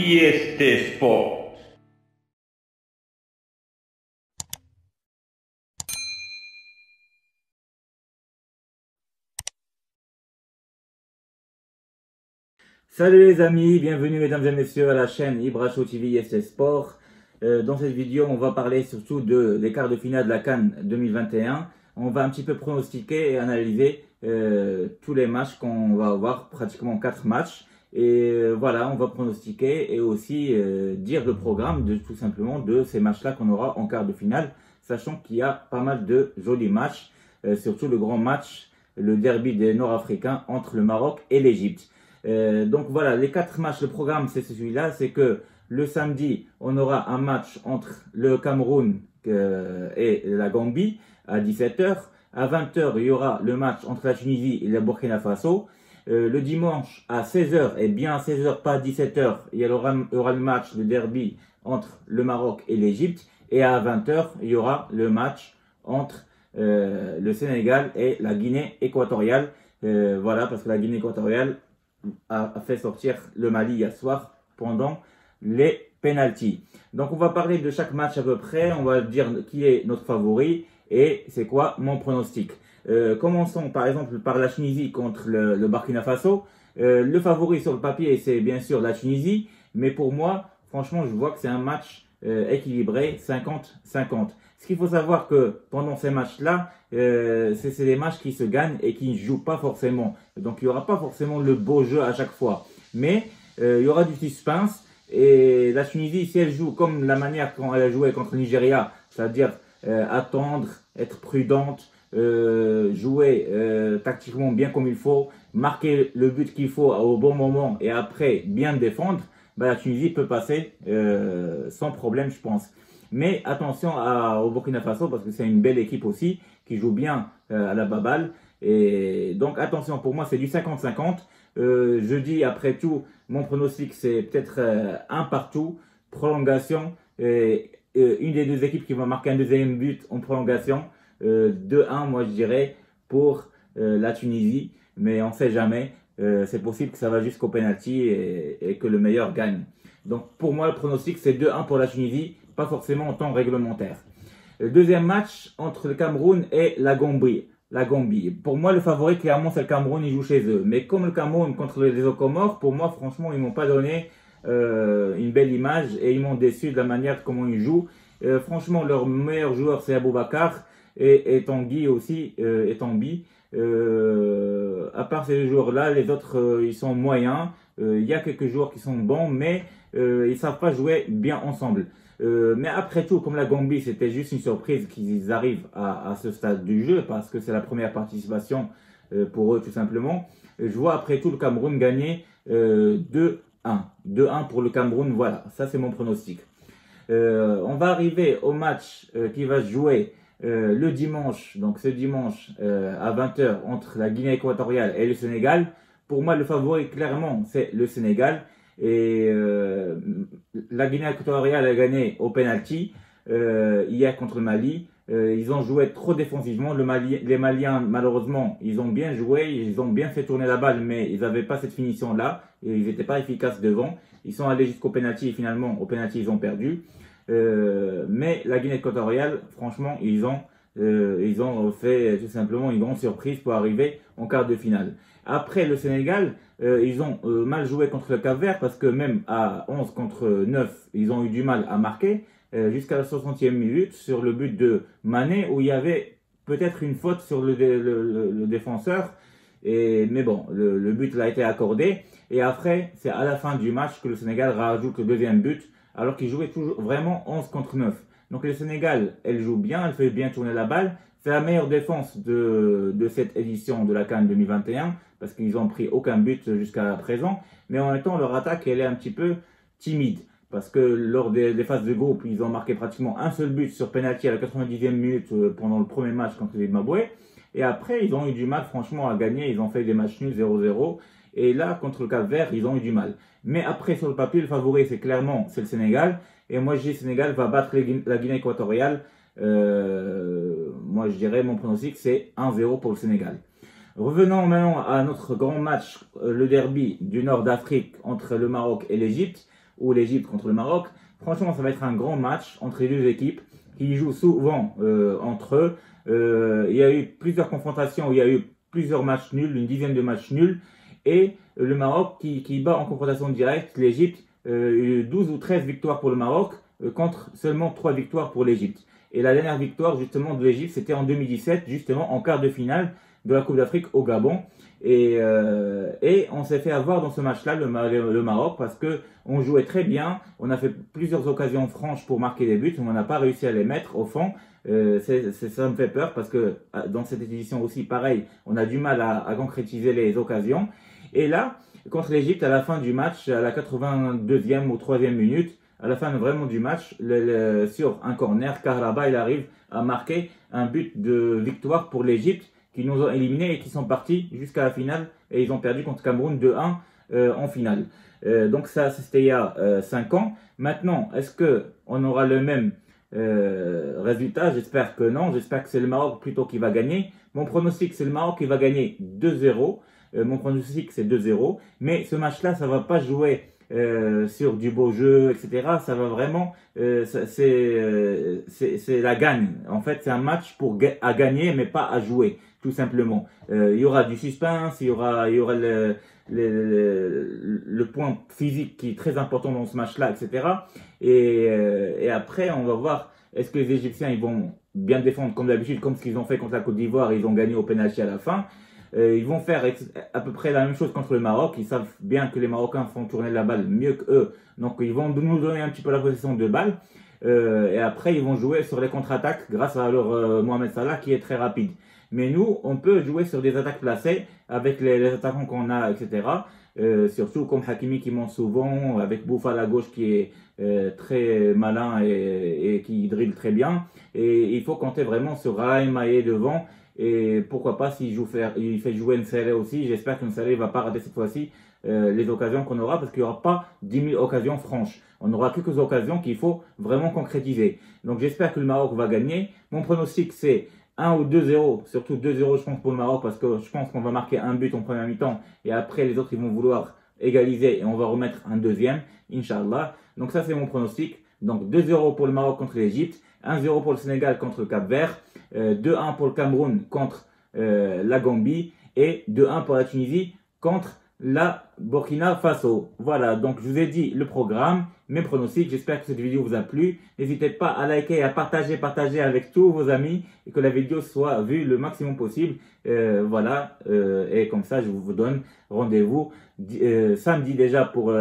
TV Sport. Salut les amis, bienvenue mesdames et messieurs à la chaîne Ibracho TV ST Sport. Dans cette vidéo, on va parler surtout des quarts de finale de la CAN 2021. On va un petit peu pronostiquer et analyser tous les matchs qu'on va avoir, pratiquement 4 matchs. Et voilà, on va pronostiquer et aussi dire le programme tout simplement de ces matchs-là qu'on aura en quart de finale, sachant qu'il y a pas mal de jolis matchs, surtout le grand match, le derby des Nord-Africains entre le Maroc et l'Égypte. Donc voilà, les 4 matchs, le programme c'est celui-là, c'est que le samedi, on aura un match entre le Cameroun et la Gambie à 17h. À 20h, il y aura le match entre la Tunisie et le Burkina Faso. Le dimanche à 16h, et bien à 16h, pas à 17h, il y aura le match, le derby entre le Maroc et l'Égypte. Et à 20h, il y aura le match entre le Sénégal et la Guinée équatoriale. Voilà, parce que la Guinée équatoriale a fait sortir le Mali hier soir pendant les pénaltys. Donc on va parler de chaque match à peu près, on va dire qui est notre favori et c'est quoi mon pronostic. Commençons par exemple par la Tunisie contre le Burkina Faso. Le favori sur le papier c'est bien sûr la Tunisie, mais pour moi franchement je vois que c'est un match équilibré 50-50. Ce qu'il faut savoir que pendant ces matchs-là, c'est des matchs qui se gagnent et qui ne jouent pas forcément. Donc il n'y aura pas forcément le beau jeu à chaque fois. Mais il y aura du suspense. Et la Tunisie, si elle joue comme la manière quand elle a joué contre le Nigeria, c'est-à-dire attendre, être prudente, jouer tactiquement bien comme il faut, marquer le but qu'il faut au bon moment et après bien défendre, bah, la Tunisie peut passer sans problème, je pense. Mais attention au Burkina Faso parce que c'est une belle équipe aussi qui joue bien à la baballe. Et donc attention, pour moi c'est du 50-50. Je dis après tout, mon pronostic c'est peut-être un partout, prolongation. Une des deux équipes qui va marquer un deuxième but en prolongation. 2-1 moi je dirais pour la Tunisie. Mais on ne sait jamais. C'est possible que ça va jusqu'au penalty et que le meilleur gagne. Donc pour moi le pronostic c'est 2-1 pour la Tunisie, pas forcément en temps réglementaire. Le deuxième match entre le Cameroun et la Gambie. Pour moi, le favori, clairement, c'est le Cameroun, ils jouent chez eux. Mais comme le Cameroun contre les Comores, pour moi, franchement, ils m'ont pas donné une belle image et ils m'ont déçu de la manière comment ils jouent. Franchement, leur meilleur joueur, c'est Aboubacar et Tanguy aussi, et Tanguy. À part ces joueurs-là, les autres, ils sont moyens. Il y a quelques joueurs qui sont bons, mais ils savent pas jouer bien ensemble. Mais après tout, comme la Gambie, c'était juste une surprise qu'ils arrivent à ce stade du jeu, parce que c'est la première participation pour eux tout simplement. Je vois après tout le Cameroun gagner 2-1. 2-1 pour le Cameroun, voilà, ça c'est mon pronostic. On va arriver au match qui va se jouer le dimanche, donc ce dimanche à 20h entre la Guinée équatoriale et le Sénégal. Pour moi, le favori, clairement, c'est le Sénégal. Et la Guinée équatoriale a gagné au penalty hier contre le Mali. Ils ont joué trop défensivement. Les Maliens, malheureusement, ils ont bien joué, ils ont bien fait tourner la balle, mais ils n'avaient pas cette finition-là. Et ils n'étaient pas efficaces devant. Ils sont allés jusqu'au penalty et finalement, au penalty, ils ont perdu. Mais la Guinée équatoriale, franchement, ils ont fait tout simplement une grande surprise pour arriver en quart de finale. Après le Sénégal, ils ont mal joué contre le Cap-Vert parce que même à 11 contre 9, ils ont eu du mal à marquer jusqu'à la 60e minute sur le but de Mané où il y avait peut-être une faute sur le défenseur. Mais bon, le but a été accordé. Et après, c'est à la fin du match que le Sénégal rajoute le deuxième but alors qu'il jouait toujours vraiment 11 contre 9. Donc le Sénégal, elle joue bien, elle fait bien tourner la balle. C'est la meilleure défense de cette édition de la CAN 2021 parce qu'ils n'ont pris aucun but jusqu'à présent. Mais en même temps, leur attaque, elle est un petit peu timide parce que lors des phases de groupe, ils ont marqué pratiquement un seul but sur penalty à la 90e minute pendant le premier match contre le Zimbabwe. Et après, ils ont eu du mal franchement à gagner. Ils ont fait des matchs nuls 0-0. Et là, contre le Cap-Vert, ils ont eu du mal. Mais après, sur le papier, le favori, c'est le Sénégal. Et moi, je dis que le Sénégal va battre la Guinée équatoriale. Moi, je dirais, mon pronostic, c'est 1-0 pour le Sénégal. Revenons maintenant à notre grand match, le derby du Nord d'Afrique entre le Maroc et l'Égypte. ou l'Égypte contre le Maroc. Franchement, ça va être un grand match entre les deux équipes qui jouent souvent entre eux. Il y a eu plusieurs confrontations, il y a eu plusieurs matchs nuls, une dizaine de matchs nuls. Et le Maroc qui bat en confrontation directe l'Égypte, 12 ou 13 victoires pour le Maroc contre seulement 3 victoires pour l'Égypte. Et la dernière victoire justement de l'Égypte, c'était en 2017, justement en quart de finale de la Coupe d'Afrique au Gabon. Et on s'est fait avoir dans ce match-là, le Maroc, parce que on jouait très bien. On a fait plusieurs occasions franches pour marquer des buts, mais on n'a pas réussi à les mettre au fond. Ça me fait peur parce que dans cette édition aussi, pareil, on a du mal à concrétiser les occasions. Et là, contre l'Égypte, à la fin du match, à la 82e ou 3e minute, à la fin vraiment du match, sur un corner, Kahraba, il arrive à marquer un but de victoire pour l'Égypte, qui nous ont éliminés et qui sont partis jusqu'à la finale. Et ils ont perdu contre Cameroun 2-1 en finale. Donc ça, c'était il y a 5 ans. Maintenant, est-ce qu'on aura le même résultat? J'espère que non. J'espère que c'est le Maroc plutôt qui va gagner. Mon pronostic, c'est le Maroc qui va gagner 2-0. Mon pronostic, c'est 2-0. Mais ce match-là, ça ne va pas jouer sur du beau jeu, etc. Ça va vraiment, c'est la gagne. En fait, c'est un match à gagner, mais pas à jouer, tout simplement. Il y aura du suspense, il y aura le point physique qui est très important dans ce match-là, etc. Et après, on va voir, est-ce que les Égyptiens ils vont bien défendre comme d'habitude, comme ce qu'ils ont fait contre la Côte d'Ivoire, ils ont gagné au pénalty à la fin. Ils vont faire à peu près la même chose contre le Maroc. Ils savent bien que les Marocains font tourner la balle mieux qu'eux. Donc ils vont nous donner un petit peu la possession de balle. Et après, ils vont jouer sur les contre-attaques grâce à leur Mohamed Salah qui est très rapide. Mais nous, on peut jouer sur des attaques placées avec les attaquants qu'on a, etc. Surtout comme Hakimi qui monte souvent, avec Boufal à gauche qui est très malin et qui dribble très bien. Et il faut compter vraiment sur Raheem Maé devant. Et pourquoi pas s'il fait jouer Nsele aussi. J'espère que Nsele ne va pas rater cette fois-ci les occasions qu'on aura parce qu'il n'y aura pas 10 000 occasions franches. On aura quelques occasions qu'il faut vraiment concrétiser. Donc j'espère que le Maroc va gagner. Mon pronostic c'est 1 ou 2-0, surtout 2-0 je pense pour le Maroc parce que je pense qu'on va marquer un but en première mi-temps et après les autres ils vont vouloir égaliser et on va remettre un deuxième, Inch'Allah. Donc ça c'est mon pronostic. Donc 2-0 pour le Maroc contre l'Égypte, 1-0 pour le Sénégal contre le Cap-Vert, 2-1 pour le Cameroun contre la Gambie et 2-1 pour la Tunisie contre la Burkina Faso. Voilà, donc je vous ai dit le programme, mes pronostics. J'espère que cette vidéo vous a plu. N'hésitez pas à liker et à partager avec tous vos amis et que la vidéo soit vue le maximum possible. Voilà, et comme ça, je vous donne rendez-vous samedi déjà pour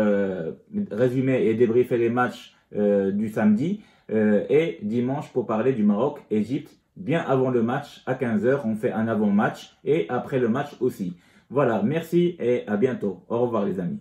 résumer et débriefer les matchs du samedi et dimanche pour parler du Maroc-Égypte. Bien avant le match, à 15 h, on fait un avant-match et après le match aussi. Voilà, merci et à bientôt. Au revoir les amis.